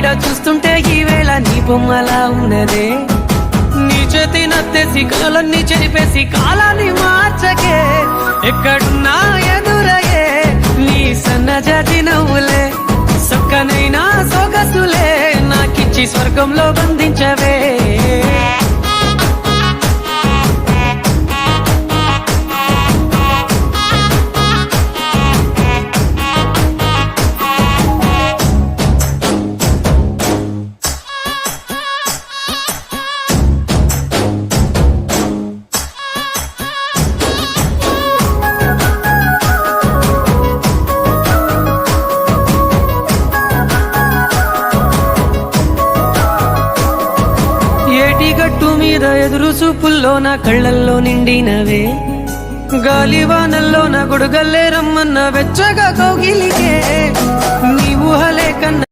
ఈడ చూస్తుంటే ఈవేళ నీ బొమ్మలా ఉన్నదే నీ చేతి నత్తేసి కలన్నీ చెరిపేసి కాలాన్ని మార్చకే ఎక్కడున్నా ఎదురయ్యే నీ సన్నజాజి నవ్వులే సొక్కనైనా సొగసులే నాకిచ్చి స్వర్గంలో బంధించవే ఏటిగట్టు మీద ఎదురు చూపుల్లో నా కళ్ళల్లో నిండినవే గాలివానల్లో నా గొడుగల్లే రమ్మన్న వెచ్చగా కౌగిలికే నీ ఊహలే కన్న